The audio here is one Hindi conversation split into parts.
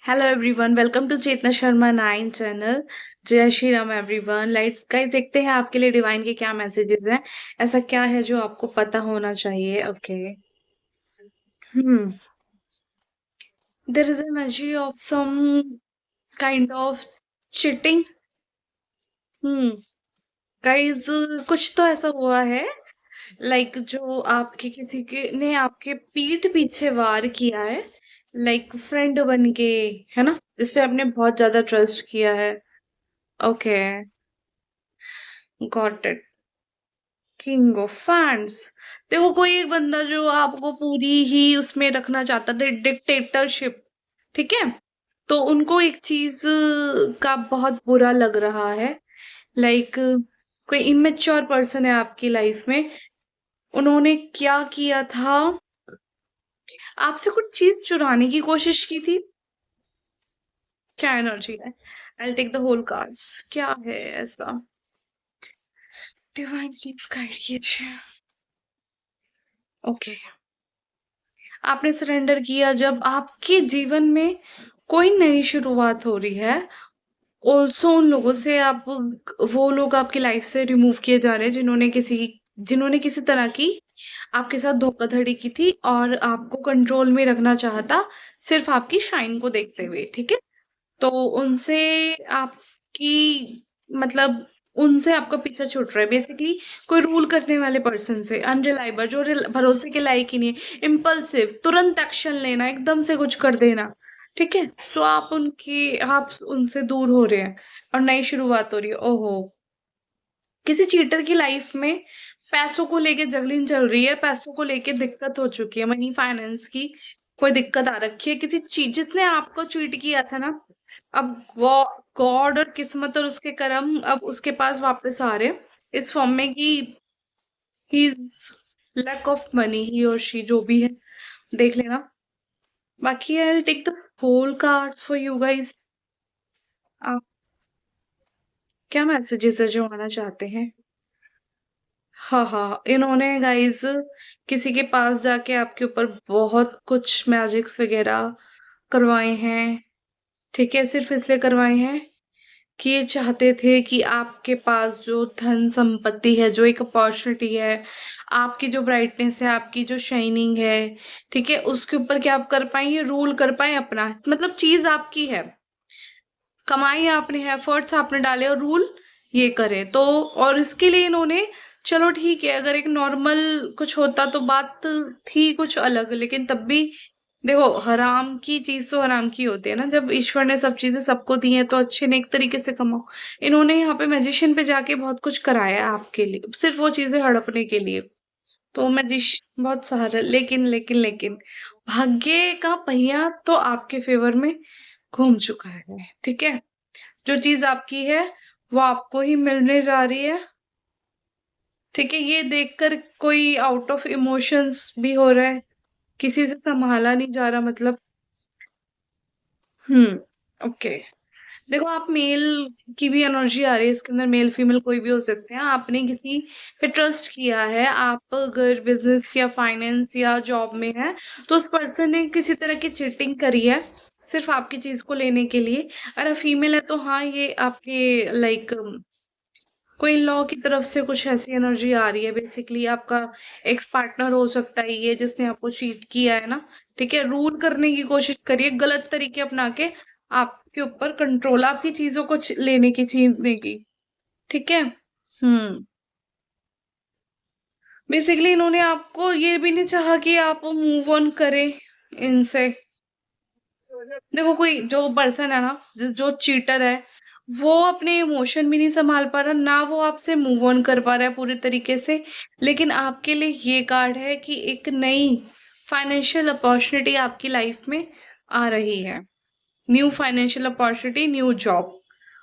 Hello everyone, welcome to Chetna Sharma 9 channel. जय Shri Ram everyone. Lights guys, देखते हैं आपके लिए डिवाइन के क्या मैसेजेस हैं। ऐसा क्या है जो आपको पता होना चाहिए। Okay. Hmm there is energy of some kind of cheating. Hmm guys, कुछ तो ऐसा हुआ है, लाइक जो आपके किसी के ने आपके पीठ पीछे वार किया है, लाइक फ्रेंड बन के, है ना, जिसपे आपने बहुत ज्यादा ट्रस्ट किया है। Okay, got it. King of fans. देखो, कोई एक बंदा जो आपको पूरी ही उसमें रखना चाहता था, डिक्टेटरशिप, ठीक है। तो उनको एक चीज का बहुत बुरा लग रहा है, लाइक कोई इमेच्योर पर्सन है आपकी लाइफ में। उन्होंने क्या किया था, आपसे कुछ चीज चुराने की कोशिश की थी। क्या एनर्जी है? I take the whole cards. क्या है ऐसा? डिवाइन प्लीज गाइड कीजिए। ओके, आपने सरेंडर किया जब आपके जीवन में कोई नई शुरुआत हो रही है। ऑल्सो उन लोगों से आप, वो लोग आपकी लाइफ से रिमूव किए जा रहे हैं जिन्होंने किसी तरह की आपके साथ धोखाधड़ी की थी और आपको कंट्रोल में रखना चाहता, सिर्फ आपकी शाइन को देखते हुए, ठीक है। तो उनसे आपकी, मतलब उनसे आपका पीछा छूट रहा है बेसिकली। कोई रूल करने वाले पर्सन से, अनरिलायबल, जो भरोसे के लायक ही नहीं है, इम्पल्सिव, तुरंत एक्शन लेना, एकदम से कुछ कर देना, ठीक है। सो आप उनसे दूर हो रहे हैं और नई शुरुआत हो रही है। ओहो, किसी चीटर की लाइफ में पैसों को लेके जगलिंग चल रही है, पैसों को लेके दिक्कत हो चुकी है, मनी फाइनेंस की कोई दिक्कत आ रखी है। किसी चीज जिसने आपको चीट किया था ना, अब गॉड और किस्मत और उसके कर्म अब उसके पास वापस आ रहे हैं इस फॉर्म में कि he lack of money, he और शी जो भी है, देख लेना। बाकी I will take the whole card for you guys. आप क्या मैसेजेस है जो आना चाहते हैं? हाँ हाँ, इन्होंने गाइस किसी के पास जाके आपके ऊपर बहुत कुछ मैजिक्स वगैरह करवाए हैं, ठीक है। सिर्फ इसलिए करवाए हैं कि ये चाहते थे कि आपके पास जो धन संपत्ति है, जो एक अपॉर्चुनिटी है, आपकी जो ब्राइटनेस है, आपकी जो शाइनिंग है, ठीक है, उसके ऊपर क्या आप कर पाए, ये रूल कर पाए अपना, मतलब चीज आपकी है, कमाई आपने है, एफर्ट्स आपने डाले और रूल ये करे तो। और इसके लिए इन्होंने, चलो ठीक है, अगर एक नॉर्मल कुछ होता तो बात थी कुछ अलग, लेकिन तब भी देखो, हराम की चीज तो हराम की होती है ना। जब ईश्वर ने सब चीजें सबको दी हैं तो अच्छे नेक तरीके से कमाओ। इन्होंने यहाँ पे मैजिशियन पे जाके बहुत कुछ कराया है आपके लिए, सिर्फ वो चीजें हड़पने के लिए। तो मैजिश बहुत सहारा, लेकिन भाग्य का पहिया तो आपके फेवर में घूम चुका है, ठीक है। जो चीज आपकी है वो आपको ही मिलने जा रही है, ठीक है। ये देखकर कोई आउट ऑफ इमोशंस भी हो रहा है, किसी से संभाला नहीं जा रहा, मतलब। ओके। देखो, आप मेल की भी एनर्जी आ रही है इसके अंदर, मेल फीमेल कोई भी हो सकते हैं। आपने किसी पे ट्रस्ट किया है, आप अगर बिजनेस या फाइनेंस या जॉब में है, तो उस पर्सन ने किसी तरह की चीटिंग करी है सिर्फ आपकी चीज को लेने के लिए। अगर फीमेल है तो हाँ, ये आपके लाइक कोई लॉ की तरफ से कुछ ऐसी एनर्जी आ रही है। बेसिकली आपका एक्स पार्टनर हो सकता है ये, जिसने आपको चीट किया है ना, ठीक है। रूल करने की कोशिश करिए, गलत तरीके अपना के आपके ऊपर कंट्रोल, आपकी चीजों को लेने की, छीनने की, ठीक है। बेसिकली इन्होंने आपको ये भी नहीं चाहा कि आप मूव ऑन करें इनसे। देखो, कोई जो पर्सन है ना, जो चीटर है, वो अपने इमोशन भी नहीं संभाल पा रहा, ना वो आपसे मूव ऑन कर पा रहा है पूरे तरीके से। लेकिन आपके लिए ये कार्ड है कि एक नई फाइनेंशियल अपॉर्चुनिटी आपकी लाइफ में आ रही है। New financial opportunity, new job,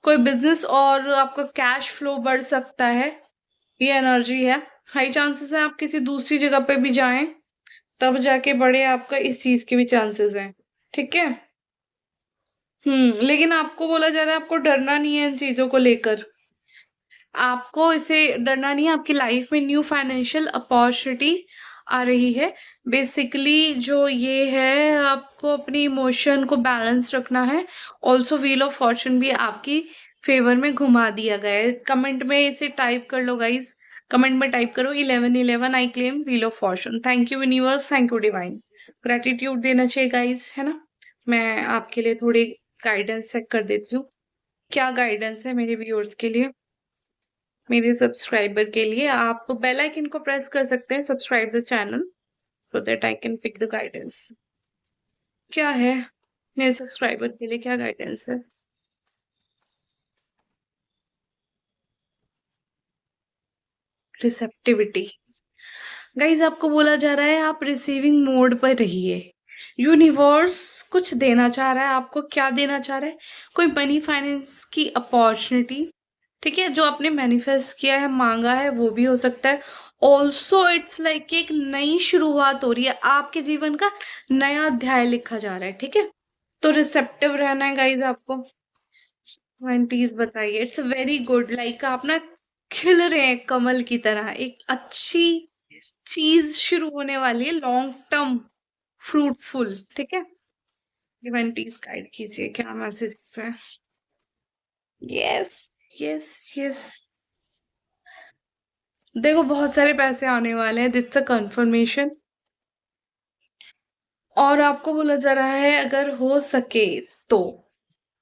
कोई बिजनेस, और आपका कैश फ्लो बढ़ सकता है, ये एनर्जी है। हाई चांसेस है आप किसी दूसरी जगह पे भी जाएं, तब जाके बढ़े, आपका इस चीज के भी चांसेस हैं, ठीक है। लेकिन आपको बोला जा रहा है आपको डरना नहीं है इन चीजों को लेकर। आपको इसे डरना नहीं है, आपकी लाइफ में न्यू फाइनेंशियल अपॉर्चुनिटी आ रही है, बेसिकली जो ये है, आपको अपनी इमोशन को बैलेंस रखना है। ऑल्सो व्हील ऑफ फॉर्चून भी आपकी फेवर में घुमा दिया गया है। कमेंट में इसे टाइप कर लो गाइस, कमेंट में टाइप करो 1111 I claim wheel of Fortune. Thank you universe, thank you divine. Gratitude देना चाहिए गाइस, है ना। मैं आपके लिए थोड़ी गाइडेंस चेक कर देती हूँ, क्या गाइडेंस है मेरे व्यूअर्स के लिए, मेरे सब्सक्राइबर के लिए। आप बेल आइकन को प्रेस कर सकते हैं, subscribe the channel so that I can pick the guidance। क्या है मेरे सब्सक्राइबर के लिए, क्या गाइडेंस है? रिसेप्टिविटी। गाइज आपको बोला जा रहा है आप रिसीविंग मोड पर रहिए। यूनिवर्स कुछ देना चाह रहा है आपको। क्या देना चाह रहा है? कोई मनी फाइनेंस की अपॉर्चुनिटी, ठीक है, जो आपने मैनिफेस्ट किया है, मांगा है, वो भी हो सकता है। ऑल्सो इट्स लाइक एक नई शुरुआत हो रही है, आपके जीवन का नया अध्याय लिखा जा रहा है, ठीक है। तो रिसेप्टिव रहना है गाइज आपको। प्लीज बताइए, इट्स वेरी गुड। लाइक आप ना खिल रहे हैं कमल की तरह, एक अच्छी चीज शुरू होने वाली है, लॉन्ग टर्म फ्रूटफुल, ठीक है। डिवाइन प्लीज गाइड कीजिए, क्या मैसेज है? Yes, yes, yes. देखो बहुत सारे पैसे आने वाले हैं, दिट्स अ कंफर्मेशन। और आपको बोला जा रहा है अगर हो सके तो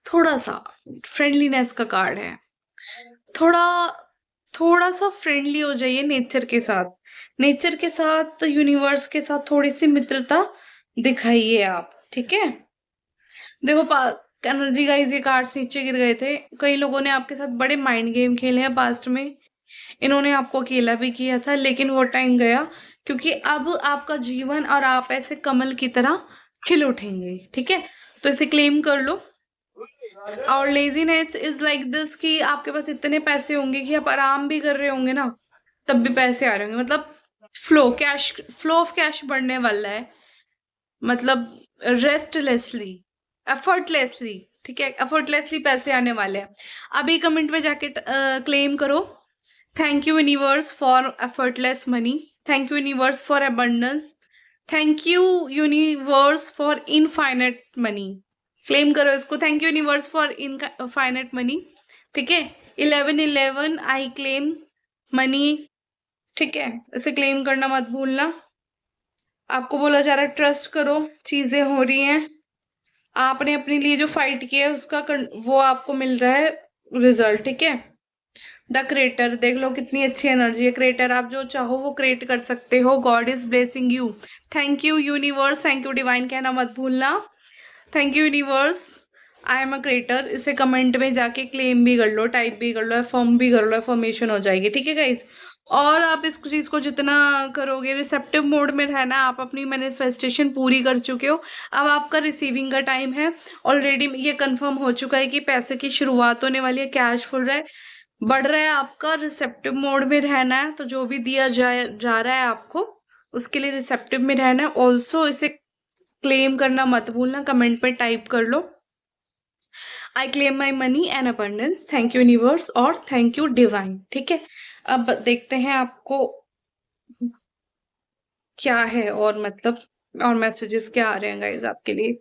थोड़ा सा फ्रेंडलीनेस का कार्ड है। थोड़ा थोड़ा सा फ्रेंडली हो जाइए नेचर के साथ, नेचर के साथ, यूनिवर्स के साथ थोड़ी सी मित्रता दिखाइए आप, ठीक है। देखो एनर्जी गाइस, ये कार्ड्स नीचे गिर गए थे। कई लोगों ने आपके साथ बड़े माइंड गेम खेले हैं पास्ट में, इन्होंने आपको अकेला भी किया था, लेकिन वो टाइम गया, क्योंकि अब आपका जीवन और आप ऐसे कमल की तरह खिल उठेंगे, ठीक है। तो इसे क्लेम कर लो। और लेजीनेस इज लाइक दिस, कि आपके पास इतने पैसे होंगे कि आप आराम भी कर रहे होंगे ना, तब भी पैसे आ रहे होंगे। मतलब फ्लो ऑफ कैश बढ़ने वाला है। मतलब रेस्टलेसली, एफर्टलेसली, ठीक है, एफर्टलेसली पैसे आने वाले हैं। अभी कमेंट में जाके क्लेम करो, thank you universe for effortless money, thank you universe for abundance, thank you universe for infinite money. Claim करो इसको, thank you universe for infinite money, ठीक है। 1111 आई क्लेम मनी, ठीक है, इसे क्लेम करना मत भूलना। आपको बोला जा रहा है ट्रस्ट करो, चीजें हो रही हैं, आपने अपने लिए जो फाइट किया है उसका वो आपको मिल रहा है रिजल्ट, ठीक है। द क्रिएटर, देख लो कितनी अच्छी एनर्जी है। क्रिएटर, आप जो चाहो वो क्रिएट कर सकते हो। God is blessing you, thank you universe, thank you divine कहना मत भूलना। Thank you universe, I am a creator. इसे कमेंट में जाके क्लेम भी कर लो, टाइप भी कर लो, अफर्म भी कर लो, अफर्मेशन हो जाएगी, ठीक है गाइस। और आप इस चीज को जितना करोगे, रिसेप्टिव मोड में रहना। आप अपनी मैनिफेस्टेशन पूरी कर चुके हो, अब आपका रिसीविंग का टाइम है। ऑलरेडी ये कंफर्म हो चुका है कि पैसे की शुरुआत होने वाली है, कैश फुल रहा है, बढ़ रहा है आपका। रिसेप्टिव मोड में रहना है, तो जो भी दिया जा रहा है आपको, उसके लिए रिसेप्टिव में रहना है। ऑल्सो इसे क्लेम करना मत भूलना, कमेंट पे टाइप कर लो I claim my money and abundance, thank you universe और थैंक यू डिवाइन, ठीक है। अब देखते हैं आपको क्या है, और मतलब और मैसेजेस क्या आ रहे हैं गाइज आपके लिए।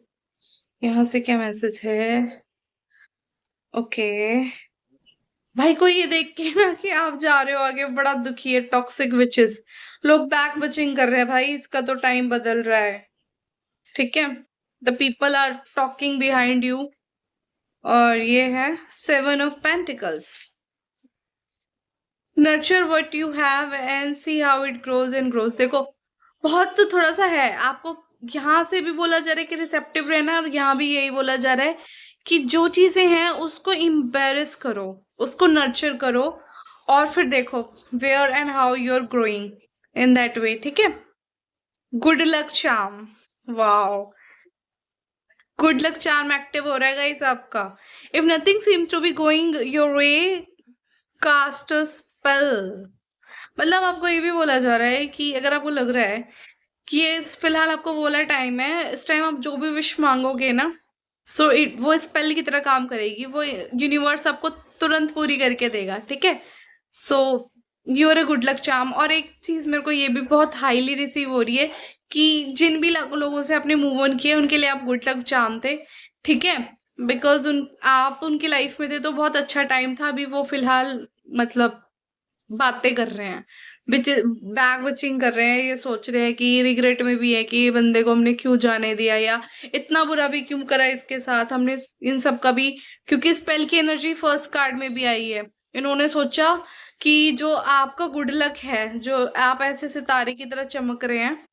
यहाँ से क्या मैसेज है? ओके भाई, को ये देख के ना कि आप जा रहे हो आगे, बड़ा दुखी है। टॉक्सिक विचेस, लोग बैक बचिंग कर रहे हैं भाई, इसका तो टाइम बदल रहा है, ठीक है। The people are talking behind you. और ये है 7 of pentacles. Nurture what you have and see how it grows and grows. देखो बहुत तो थोड़ा सा है आपको, यहाँ से भी बोला जा रहा है कि रिसेप्टिव रहना, और यहाँ भी यही बोला जा रहा है कि जो चीजें हैं उसको इम्बेरेस करो, उसको नर्चर करो, और फिर देखो where and how you are growing in that way, ठीक है। Good luck charm, wow, good luck charm active हो रहा है गाइस आपका। If nothing seems to be going your way, cast a spell. मतलब आपको ये भी बोला जा रहा है कि अगर आपको लग रहा है कि ये फिलहाल आपको बोला टाइम है, इस टाइम आप जो भी विश मांगोगे ना, सो इट वो स्पेल की तरह काम करेगी, वो यूनिवर्स आपको तुरंत पूरी करके देगा, ठीक है। So you are a good luck charm. और एक चीज मेरे को ये भी बहुत हाईली रिसीव हो रही है कि जिन भी लोगों से आपने मूव ऑन किया उनके लिए आप गुड लक चाहते, ठीक है? बिकॉज़ उन आप उनकी लाइफ में थे तो बहुत अच्छा टाइम था, अभी वो फिलहाल मतलब बातें कर रहे हैं, बैक बिचिंग कर रहे हैं, ये सोच रहे हैं कि रिग्रेट में भी है कि ये बंदे को हमने क्यों जाने दिया या इतना बुरा भी क्यों करा इसके साथ हमने, इन सब का भी, क्योंकि स्पेल की एनर्जी फर्स्ट कार्ड में भी आई है। इन्होंने सोचा कि जो आपका गुड लक है, जो आप ऐसे सितारे की तरह चमक रहे हैं,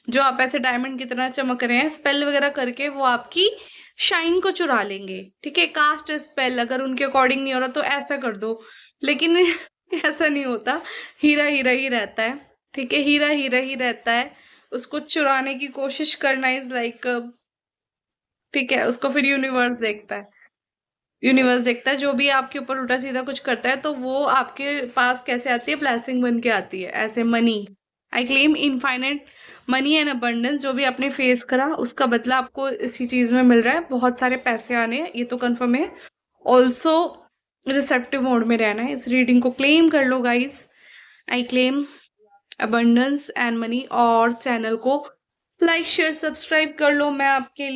जो आप ऐसे डायमंड की तरह चमक रहे हैं, स्पेल वगैरह करके वो आपकी शाइन को चुरा लेंगे, ठीक है? कास्ट स्पेल अगर उनके अकॉर्डिंग नहीं हो रहा तो ऐसा कर दो, लेकिन ऐसा नहीं होता। हीरा हीरा ही रहता है, ठीक है? हीरा हीरा ही रहता है, उसको चुराने की कोशिश करना इज लाइक, ठीक है? उसको फिर यूनिवर्स देखता है, यूनिवर्स देखता है जो भी आपके ऊपर उल्टा सीधा कुछ करता है तो वो आपके पास कैसे आती है, ब्लेसिंग बन के आती है, ऐसे money. I claim infinite money and abundance, जो भी आपने फेस करा उसका बदला आपको इसी चीज में मिल रहा है, बहुत सारे पैसे आने हैं, ये तो कंफर्म है। ऑल्सो रिसेप्टिव मोड में रहना है, इस रीडिंग को क्लेम कर लो guys. I claim abundance and money, और चैनल को लाइक शेयर सब्सक्राइब कर लो। मैं आपके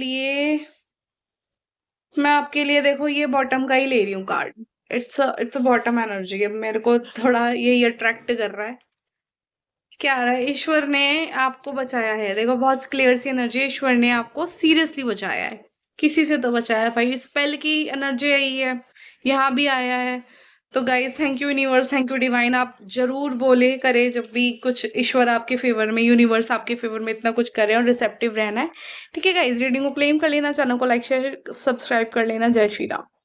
लिए देखो ये बॉटम का ही ले रही हूँ card, it's a bottom energy, मेरे को थोड़ा यही अट्रैक्ट कर रहा है। क्या आ रहा है? ईश्वर ने आपको बचाया है, देखो बहुत क्लियर सी एनर्जी है, ईश्वर ने आपको सीरियसली बचाया है, किसी से तो बचाया है भाई, स्पेल की एनर्जी आई है, यहाँ भी आया है। तो guys thank you universe, thank you divine, आप जरूर बोले करे जब भी कुछ, ईश्वर आपके फेवर में, यूनिवर्स आपके फेवर में इतना कुछ करे, और रिसेप्टिव रहना है, ठीक है गाइस? रीडिंग को क्लेम कर लेना, चैनल को लाइक शेयर सब्सक्राइब कर लेना। जय श्री राम।